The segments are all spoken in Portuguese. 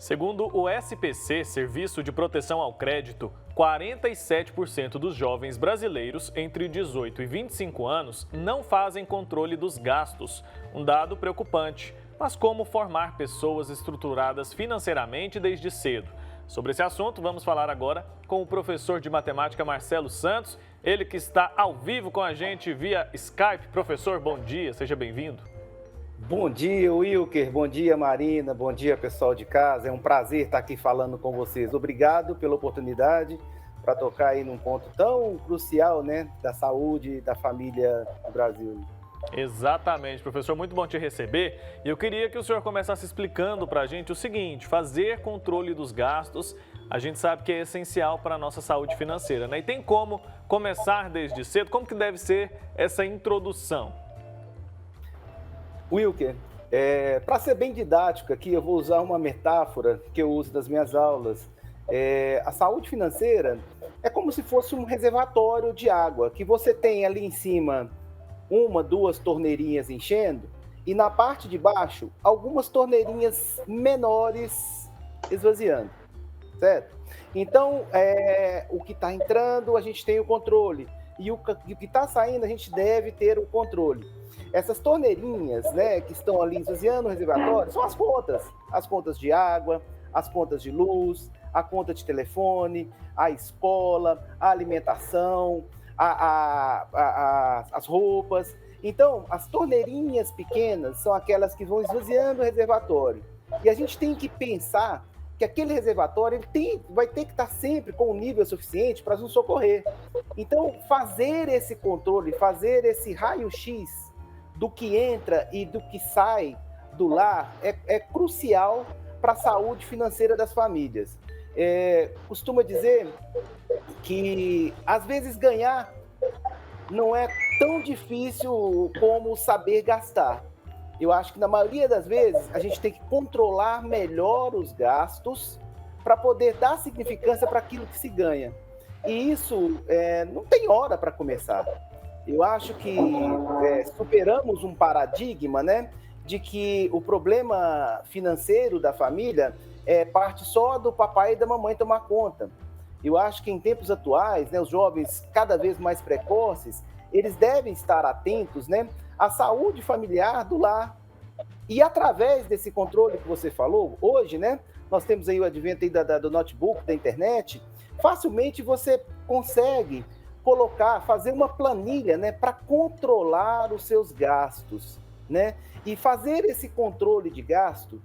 Segundo o SPC, Serviço de Proteção ao Crédito, 47% dos jovens brasileiros entre 18 e 25 anos não fazem controle dos gastos, um dado preocupante. Mas como formar pessoas estruturadas financeiramente desde cedo? Sobre esse assunto, vamos falar agora com o professor de matemática Marcelo Santos, ele que está ao vivo com a gente via Skype. Professor, bom dia, seja bem-vindo. Bom dia, Wilker. Bom dia, Marina. Bom dia, pessoal de casa. É um prazer estar aqui falando com vocês. Obrigado pela oportunidade para tocar aí num ponto tão crucial, né, da saúde da família do Brasil. Exatamente, professor. Muito bom te receber. E eu queria que o senhor começasse explicando para a gente o seguinte: fazer controle dos gastos, a gente sabe que é essencial para a nossa saúde financeira, né? E tem como começar desde cedo? Como que deve ser essa introdução? Wilker, para ser bem didático aqui, eu vou usar uma metáfora que eu uso nas minhas aulas. A saúde financeira é como se fosse um reservatório de água, que você tem ali em cima uma, duas torneirinhas enchendo, e na parte de baixo, algumas torneirinhas menores esvaziando, certo? Então, o que está entrando, a gente tem o controle, e o que está saindo, a gente deve ter o controle. Essas torneirinhas, né, que estão ali esvaziando o reservatório, são as contas de água, as contas de luz, a conta de telefone, a escola, a alimentação, as roupas. Então, as torneirinhas pequenas são aquelas que vão esvaziando o reservatório. E a gente tem que pensar que aquele reservatório vai ter que estar sempre com um nível suficiente para nos socorrer. Então, fazer esse controle, fazer esse raio-x do que entra e do que sai do lar é crucial para a saúde financeira das famílias. Costuma dizer que, às vezes, ganhar não é tão difícil como saber gastar. Eu acho que, na maioria das vezes, a gente tem que controlar melhor os gastos para poder dar significância para aquilo que se ganha. E isso não tem hora para começar. Eu acho que superamos um paradigma, né, de que o problema financeiro da família parte só do papai e da mamãe tomar conta. Eu acho que em tempos atuais, né, os jovens cada vez mais precoces, eles devem estar atentos, né, à saúde familiar do lar. E através desse controle que você falou, hoje, né, nós temos aí o advento aí do notebook, da internet, facilmente você consegue fazer uma planilha, né, para controlar os seus gastos, né? E fazer esse controle de gasto,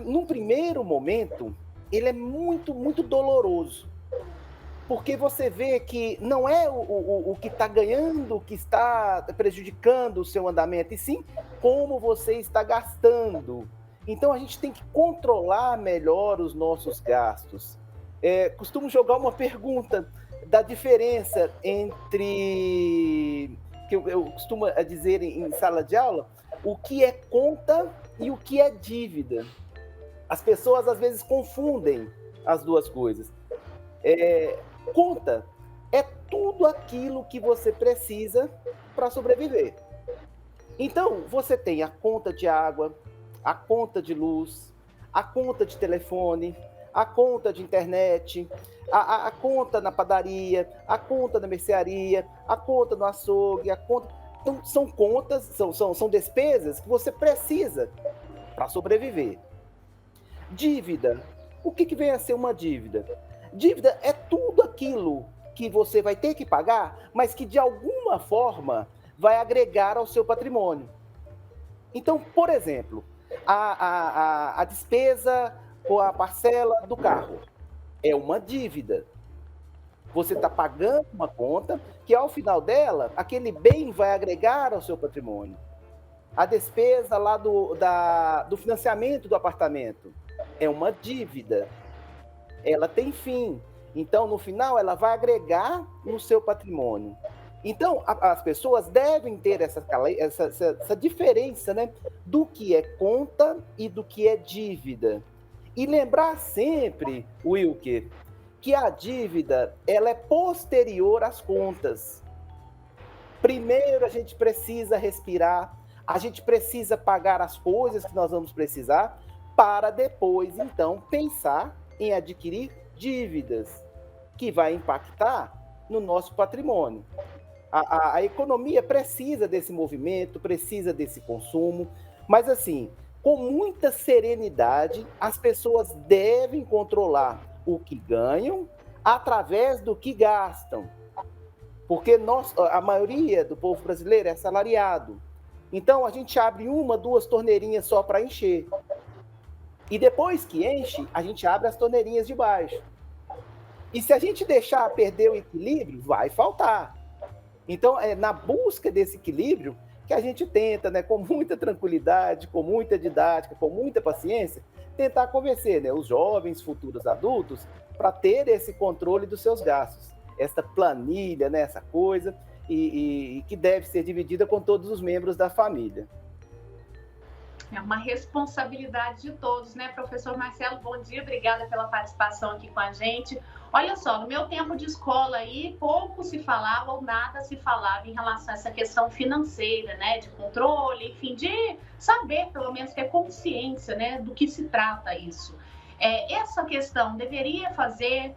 num primeiro momento, ele é muito, muito doloroso, porque você vê que não é o que está ganhando que está prejudicando o seu andamento, e sim como você está gastando. Então, a gente tem que controlar melhor os nossos gastos. Costumo jogar uma pergunta da diferença entre, que eu costumo dizer em sala de aula, o que é conta e o que é dívida. As pessoas, às vezes, confundem as duas coisas. Conta é tudo aquilo que você precisa para sobreviver. Então, você tem a conta de água, a conta de luz, a conta de telefone, a conta de internet, a conta na padaria, a conta na mercearia, a conta no açougue, a conta... Então, são contas, são despesas que você precisa para sobreviver. Dívida. O que vem a ser uma dívida? Dívida é tudo aquilo que você vai ter que pagar, mas que de alguma forma vai agregar ao seu patrimônio. Então, por exemplo, a despesa com a parcela do carro é uma dívida. Você está pagando uma conta que, ao final dela, aquele bem vai agregar ao seu patrimônio. A despesa lá do financiamento do apartamento é uma dívida. Ela tem fim. Então, no final, ela vai agregar no seu patrimônio. Então, as pessoas devem ter essa diferença, né, do que é conta e do que é dívida. E lembrar sempre, Wilker, que a dívida ela é posterior às contas. Primeiro a gente precisa respirar, a gente precisa pagar as coisas que nós vamos precisar, para depois, então, pensar em adquirir dívidas, que vai impactar no nosso patrimônio. A economia precisa desse movimento, precisa desse consumo, mas assim, com muita serenidade, as pessoas devem controlar o que ganham através do que gastam. Porque a maioria do povo brasileiro é assalariado. Então, a gente abre uma, duas torneirinhas só para encher. E depois que enche, a gente abre as torneirinhas de baixo. E se a gente deixar perder o equilíbrio, vai faltar. Então, é na busca desse equilíbrio que a gente tenta, né, com muita tranquilidade, com muita didática, com muita paciência, tentar convencer, né, os jovens, futuros adultos, para ter esse controle dos seus gastos. Essa planilha, né, essa coisa, e que deve ser dividida com todos os membros da família. É uma responsabilidade de todos, né, professor Marcelo? Bom dia, obrigada pela participação aqui com a gente. Olha só, no meu tempo de escola aí, pouco se falava ou nada se falava em relação a essa questão financeira, né, de controle, enfim, de saber, pelo menos, ter consciência, né, do que se trata isso. Essa questão deveria fazer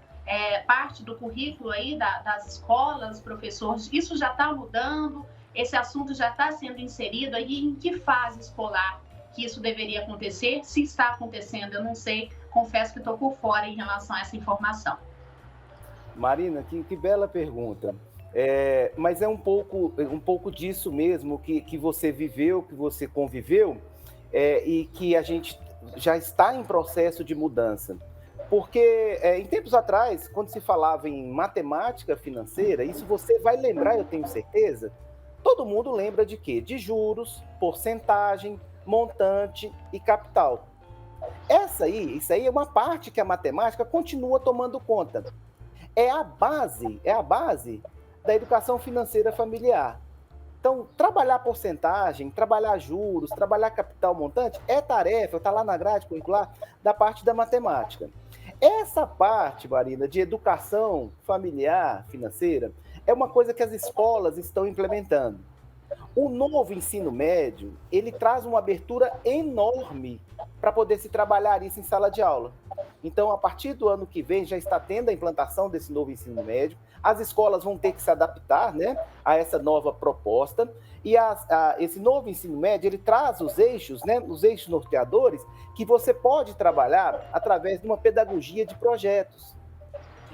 parte do currículo aí das escolas, professores, isso já está mudando, esse assunto já está sendo inserido aí, em que fase escolar que isso deveria acontecer? Se está acontecendo, eu não sei, confesso que estou por fora em relação a essa informação. Marina, que bela pergunta. Mas é um pouco disso mesmo que você viveu, que você conviveu, e que a gente já está em processo de mudança. Porque em tempos atrás, quando se falava em matemática financeira, isso você vai lembrar, eu tenho certeza, todo mundo lembra de quê? De juros, porcentagem, montante e capital. Isso aí é uma parte que a matemática continua tomando conta. É a base da educação financeira familiar. Então, trabalhar porcentagem, trabalhar juros, trabalhar capital montante é tarefa, está lá na grade curricular da parte da matemática. Essa parte, Marina, de educação familiar financeira, é uma coisa que as escolas estão implementando. O novo ensino médio, ele traz uma abertura enorme para poder se trabalhar isso em sala de aula. Então, a partir do ano que vem, já está tendo a implantação desse novo ensino médio. As escolas vão ter que se adaptar, né, a essa nova proposta. E esse novo ensino médio, ele traz os eixos, né, os eixos norteadores, que você pode trabalhar através de uma pedagogia de projetos.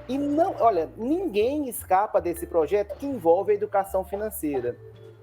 E não, olha, ninguém escapa desse projeto que envolve a educação financeira.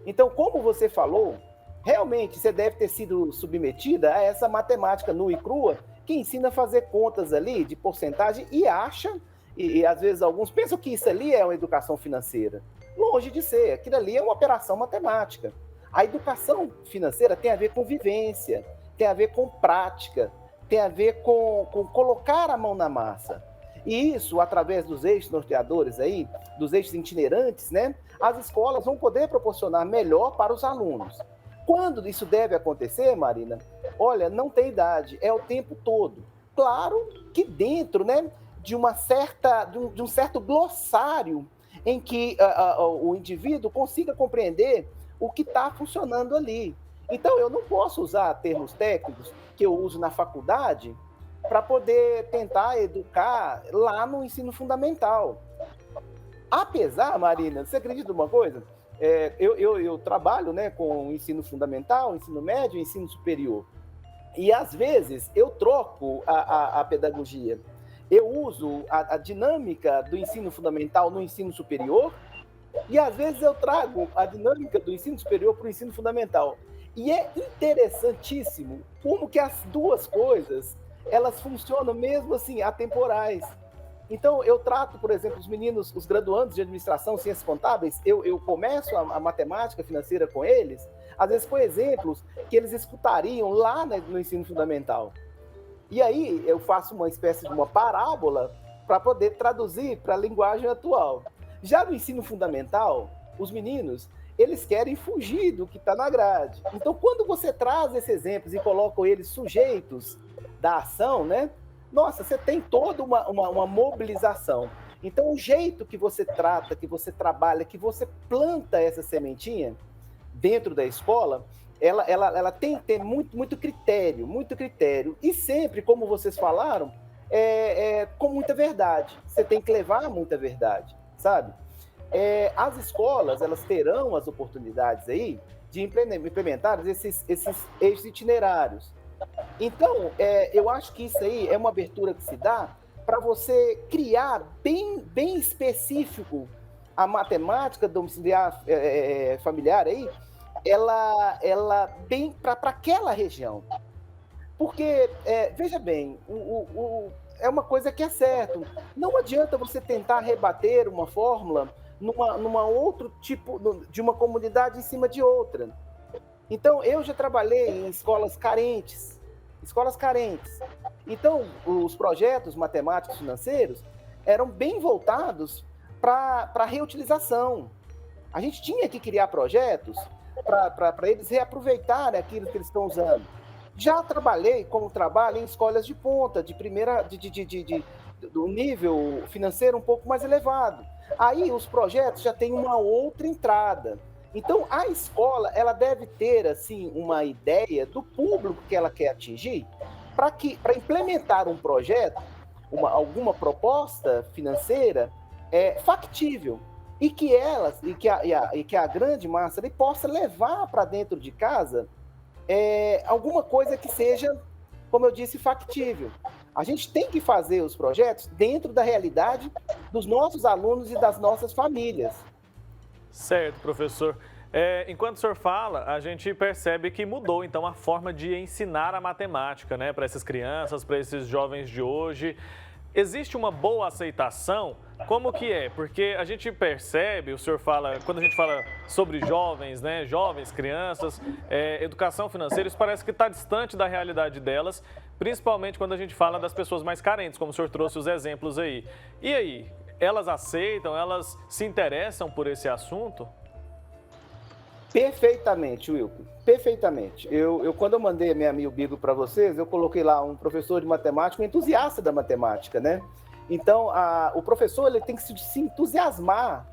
Então, como você falou, realmente você deve ter sido submetida a essa matemática nua e crua, que ensina a fazer contas ali de porcentagem e acha, e às vezes alguns pensam que isso ali é uma educação financeira. Longe de ser, aquilo ali é uma operação matemática. A educação financeira tem a ver com vivência, tem a ver com prática, tem a ver com colocar a mão na massa. E isso, através dos eixos norteadores aí, dos eixos itinerantes, né, as escolas vão poder proporcionar melhor para os alunos. Quando isso deve acontecer, Marina? Olha, não tem idade, é o tempo todo. Claro que dentro, né, de um certo glossário em que o indivíduo consiga compreender o que está funcionando ali. Então, eu não posso usar termos técnicos que eu uso na faculdade para poder tentar educar lá no ensino fundamental. Apesar, Marina, você acredita numa coisa? Eu trabalho, né, com ensino fundamental, ensino médio e ensino superior. E, às vezes, eu troco a pedagogia. Eu uso a dinâmica do ensino fundamental no ensino superior e, às vezes, eu trago a dinâmica do ensino superior para o ensino fundamental. E é interessantíssimo como que as duas coisas, elas funcionam mesmo assim, atemporais. Então, eu trato, por exemplo, os meninos, os graduandos de administração, ciências contábeis, eu começo a matemática financeira com eles, às vezes com exemplos que eles escutariam lá no ensino fundamental. E aí, eu faço uma espécie de uma parábola para poder traduzir para a linguagem atual. Já no ensino fundamental, os meninos, eles querem fugir do que está na grade. Então, quando você traz esses exemplos e coloca eles sujeitos da ação, né? Nossa, você tem toda uma mobilização. Então, o jeito que você trata, que você trabalha, que você planta essa sementinha dentro da escola, ela tem que ter muito critério, muito critério. E sempre, como vocês falaram, com muita verdade. Você tem que levar muita verdade, sabe? As escolas, elas terão as oportunidades aí de implementar esses eixos itinerários. Então, eu acho que isso aí é uma abertura que se dá para você criar bem específico a matemática domiciliar familiar aí, ela bem para aquela região. Porque, veja bem, é uma coisa que é certo. Não adianta você tentar rebater uma fórmula numa outro tipo, de uma comunidade em cima de outra. Então, eu já trabalhei em escolas carentes. Então, os projetos matemáticos financeiros eram bem voltados para a reutilização. A gente tinha que criar projetos para eles reaproveitarem aquilo que eles estão usando. Já trabalhei como trabalho em escolas de ponta, do nível financeiro um pouco mais elevado. Aí os projetos já têm uma outra entrada. Então, a escola ela deve ter assim, uma ideia do público que ela quer atingir para implementar um projeto, alguma proposta financeira factível e que a grande massa ali, possa levar para dentro de casa alguma coisa que seja, como eu disse, factível. A gente tem que fazer os projetos dentro da realidade dos nossos alunos e das nossas famílias. Certo, professor. Enquanto o senhor fala, a gente percebe que mudou, então, a forma de ensinar a matemática, né, para essas crianças, para esses jovens de hoje. Existe uma boa aceitação? Como que é? Porque a gente percebe, o senhor fala, quando a gente fala sobre jovens, né, jovens, crianças, educação financeira, isso parece que está distante da realidade delas, principalmente quando a gente fala das pessoas mais carentes, como o senhor trouxe os exemplos aí. E aí, elas aceitam, elas se interessam por esse assunto? Perfeitamente, Wilco, perfeitamente. Quando eu mandei a minha amiga Bigo para vocês, eu coloquei lá um professor de matemática, um entusiasta da matemática, né? Então, o professor ele tem que se entusiasmar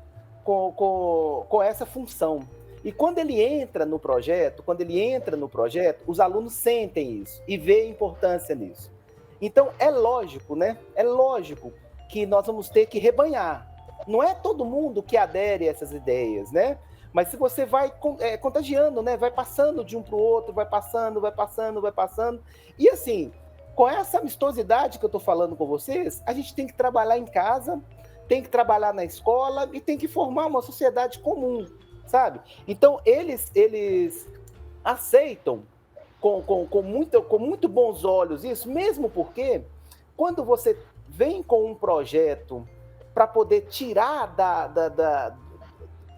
com essa função. E quando ele entra no projeto, os alunos sentem isso e veem importância nisso. Então, é lógico, né? É lógico que nós vamos ter que rebanhar. Não é todo mundo que adere a essas ideias, né? Mas se você vai contagiando, né? Vai passando de um para o outro, vai passando. E assim, com essa amistosidade que eu estou falando com vocês, a gente tem que trabalhar em casa, tem que trabalhar na escola e tem que formar uma sociedade comum, sabe? Então, eles aceitam com muito bons olhos isso, mesmo porque quando você vem com um projeto para poder tirar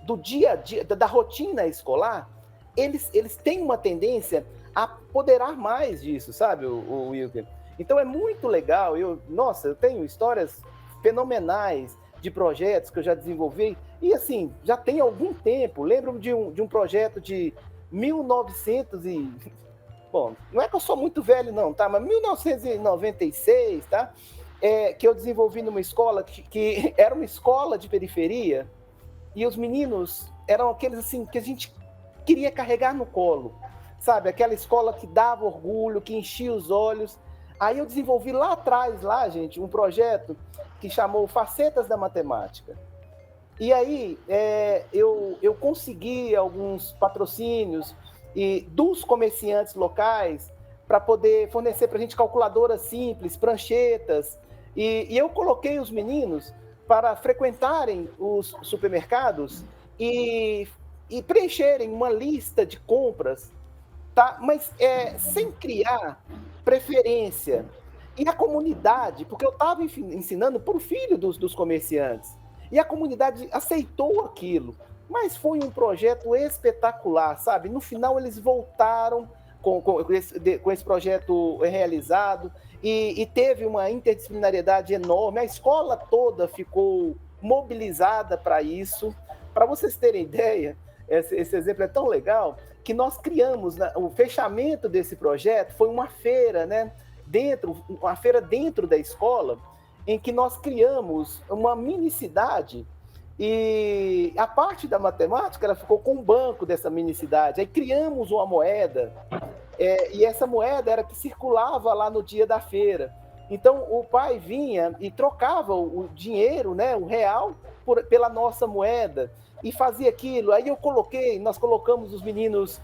do dia a dia, da rotina escolar, eles têm uma tendência a apoderar mais disso, sabe, o Wilker? Então é muito legal, eu tenho histórias fenomenais de projetos que eu já desenvolvi, e assim, já tem algum tempo, lembro-me de um projeto de 1900 e... Bom, não é que eu sou muito velho não, tá? Mas 1996, tá? Que eu desenvolvi numa escola que era uma escola de periferia, e os meninos eram aqueles assim que a gente queria carregar no colo, sabe? Aquela escola que dava orgulho, que enchia os olhos. Aí eu desenvolvi lá atrás, gente, um projeto que chamou Facetas da Matemática. E aí eu consegui alguns patrocínios dos comerciantes locais para poder fornecer para a gente calculadoras simples, pranchetas. E eu coloquei os meninos para frequentarem os supermercados e preencherem uma lista de compras, tá? Mas sem criar preferência. E a comunidade, porque eu estava ensinando para o filho dos comerciantes, e a comunidade aceitou aquilo, mas foi um projeto espetacular, sabe? No final eles voltaram com esse projeto realizado, e teve uma interdisciplinariedade enorme, a escola toda ficou mobilizada para isso. Para vocês terem ideia, esse exemplo é tão legal, que nós criamos, o fechamento desse projeto foi uma feira, né, dentro da escola, em que nós criamos uma mini cidade E a parte da matemática, ela ficou com o banco dessa minicidade. Aí criamos uma moeda, e essa moeda era que circulava lá no dia da feira. Então, o pai vinha e trocava o dinheiro, né, o real, pela nossa moeda, e fazia aquilo. Aí nós colocamos os meninos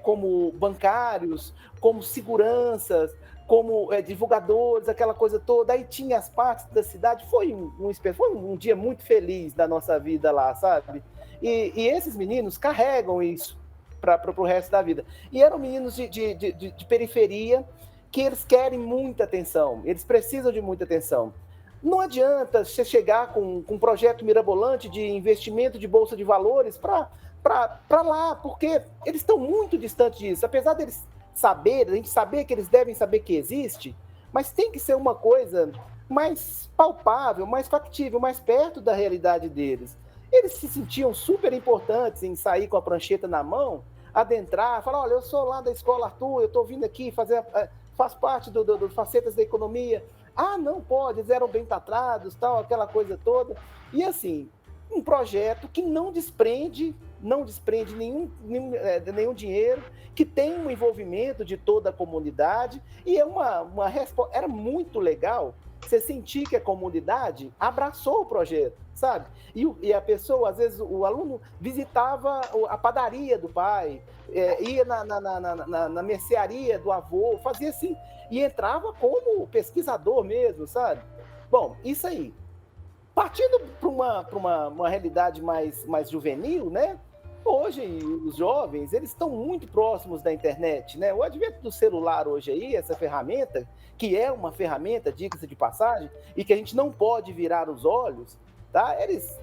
como bancários, como seguranças, como divulgadores, aquela coisa toda. Aí tinha as partes da cidade. Foi um dia muito feliz da nossa vida lá, sabe? E esses meninos carregam isso para o resto da vida. E eram meninos de periferia, que eles querem muita atenção, eles precisam de muita atenção. Não adianta você chegar com um projeto mirabolante de investimento de bolsa de valores para lá, porque eles estão muito distantes disso. Apesar deles a gente saber que eles devem saber que existe, mas tem que ser uma coisa mais palpável, mais factível, mais perto da realidade deles. Eles se sentiam super importantes em sair com a prancheta na mão, adentrar, falar, olha, eu sou lá da Escola Arthur, eu estou vindo aqui faz parte do Facetas da Economia. Ah, não pode, eles eram bem tatrados, tal, aquela coisa toda. E assim, um projeto que não desprende nenhum dinheiro, que tem um envolvimento de toda a comunidade, e era muito legal você sentir que a comunidade abraçou o projeto, sabe? E a pessoa, às vezes, o aluno visitava a padaria do pai, ia na mercearia do avô, fazia assim, e entrava como pesquisador mesmo, sabe? Bom, isso aí. Partindo para uma realidade mais juvenil, né? Hoje, os jovens, eles estão muito próximos da internet, né? O advento do celular hoje aí, essa ferramenta, que é uma ferramenta, diga-se de passagem, e que a gente não pode virar os olhos, tá? Eles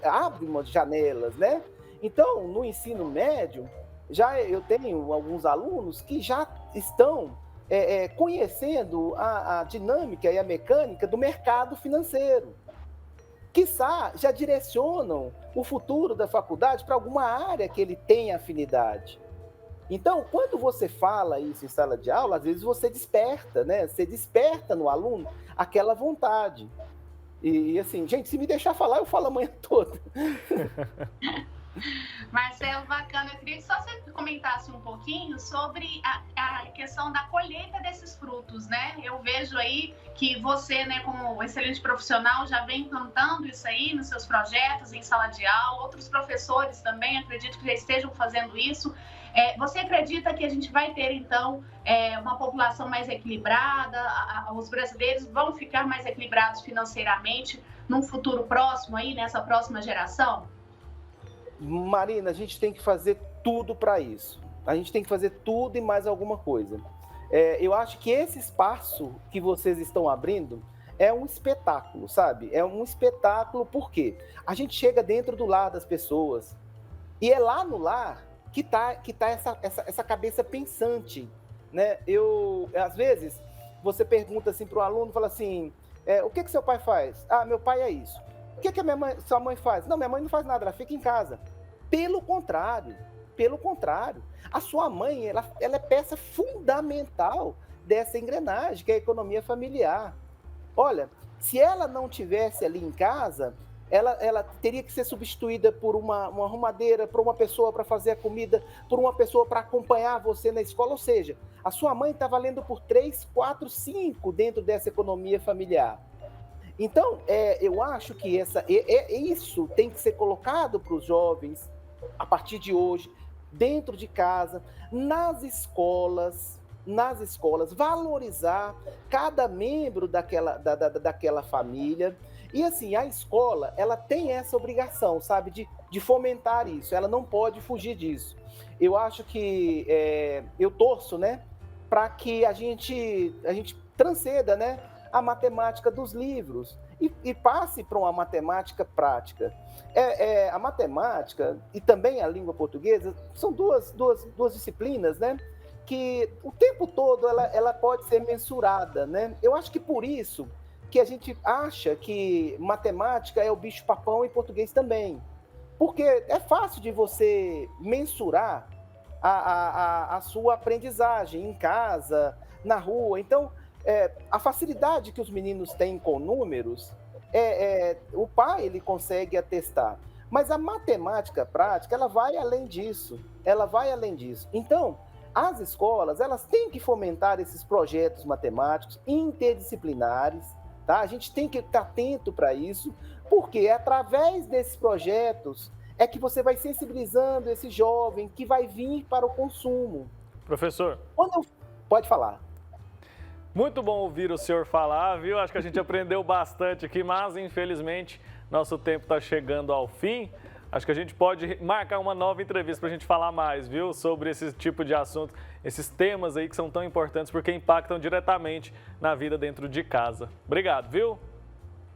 abrem umas janelas, né? Então, no ensino médio, já eu tenho alguns alunos que já estão conhecendo a dinâmica e a mecânica do mercado financeiro. Quiçá, já direcionam o futuro da faculdade para alguma área que ele tenha afinidade. Então, quando você fala isso em sala de aula, às vezes você desperta, né? Você desperta no aluno aquela vontade. E assim, gente, se me deixar falar, eu falo a manhã toda. Marcelo, bacana. Eu queria que só você comentasse um pouquinho sobre a questão da colheita desses frutos, né? Eu vejo aí que você, né, como excelente profissional, já vem plantando isso aí nos seus projetos, em sala de aula. Outros professores também, acredito que já estejam fazendo isso. Você acredita que a gente vai ter, então, uma população mais equilibrada? Os brasileiros vão ficar mais equilibrados financeiramente num futuro próximo aí, nessa próxima geração? Marina, a gente tem que fazer tudo para isso. A gente tem que fazer tudo e mais alguma coisa. Eu acho que esse espaço que vocês estão abrindo é um espetáculo, sabe? É um espetáculo porque a gente chega dentro do lar das pessoas e é lá no lar que tá essa cabeça pensante, né? Às vezes, você pergunta assim para o aluno, fala assim, o que seu pai faz? Ah, meu pai é isso. O que sua mãe faz? Não, minha mãe não faz nada, ela fica em casa. Pelo contrário, a sua mãe, ela é peça fundamental dessa engrenagem, que é a economia familiar. Olha, se ela não tivesse ali em casa, ela teria que ser substituída por uma arrumadeira, por uma pessoa para fazer a comida, por uma pessoa para acompanhar você na escola. Ou seja, a sua mãe está valendo por 3, 4, 5 dentro dessa economia familiar. Então, eu acho que isso tem que ser colocado para os jovens, a partir de hoje, dentro de casa, nas escolas, valorizar cada membro daquela família. E assim, a escola, ela tem essa obrigação, sabe, de fomentar isso, ela não pode fugir disso. Eu acho que, eu torço, né, para que a gente transcenda, né, a matemática dos livros e passe para uma matemática prática. A matemática e também a língua portuguesa são duas disciplinas, né, que o tempo todo ela pode ser mensurada, né? Eu acho que por isso que a gente acha que matemática é o bicho-papão e português também. Porque é fácil de você mensurar a sua aprendizagem em casa, na rua. Então, a facilidade que os meninos têm com números o pai ele consegue atestar. Mas a matemática prática, ela vai além disso. Ela vai além disso. Então, as escolas, elas têm que fomentar esses projetos matemáticos interdisciplinares, tá? A gente tem que estar atento para isso, porque é através desses projetos é que você vai sensibilizando esse jovem que vai vir para o consumo. Professor. Pode falar. Muito bom ouvir o senhor falar, viu? Acho que a gente aprendeu bastante aqui, mas infelizmente nosso tempo está chegando ao fim. Acho que a gente pode marcar uma nova entrevista para a gente falar mais, viu? Sobre esse tipo de assunto, esses temas aí que são tão importantes porque impactam diretamente na vida dentro de casa. Obrigado, viu?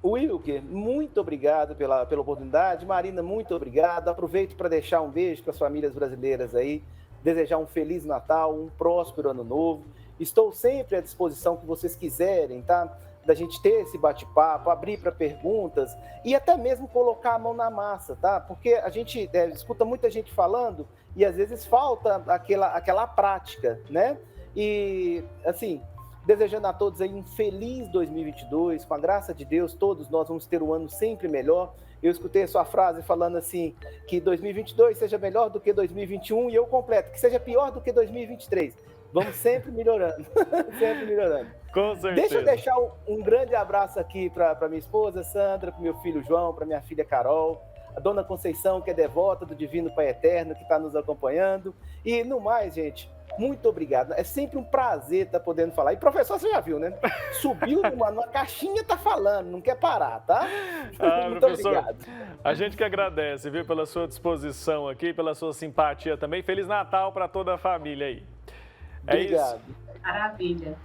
Wilker, muito obrigado pela oportunidade. Marina, muito obrigado. Aproveito para deixar um beijo para as famílias brasileiras aí, desejar um Feliz Natal, um próspero Ano Novo. Estou sempre à disposição que vocês quiserem, tá? Da gente ter esse bate-papo, abrir para perguntas e até mesmo colocar a mão na massa, tá? Porque a gente escuta muita gente falando e às vezes falta aquela prática, né? E, assim, desejando a todos aí um feliz 2022, com a graça de Deus, todos nós vamos ter um ano sempre melhor. Eu escutei a sua frase falando assim, que 2022 seja melhor do que 2021 e eu completo, que seja pior do que 2023. Vamos sempre melhorando, sempre melhorando. Com certeza. Deixa eu deixar um grande abraço aqui para minha esposa Sandra, para meu filho João, para minha filha Carol, a dona Conceição, que é devota do Divino Pai Eterno, que está nos acompanhando. E no mais, gente, muito obrigado. É sempre um prazer estar podendo falar. E professor, você já viu, né? Subiu numa caixinha, tá falando, não quer parar, tá? Muito professor, obrigado. A gente que agradece, viu, pela sua disposição aqui, pela sua simpatia também. Feliz Natal para toda a família aí. Obrigado. Maravilha.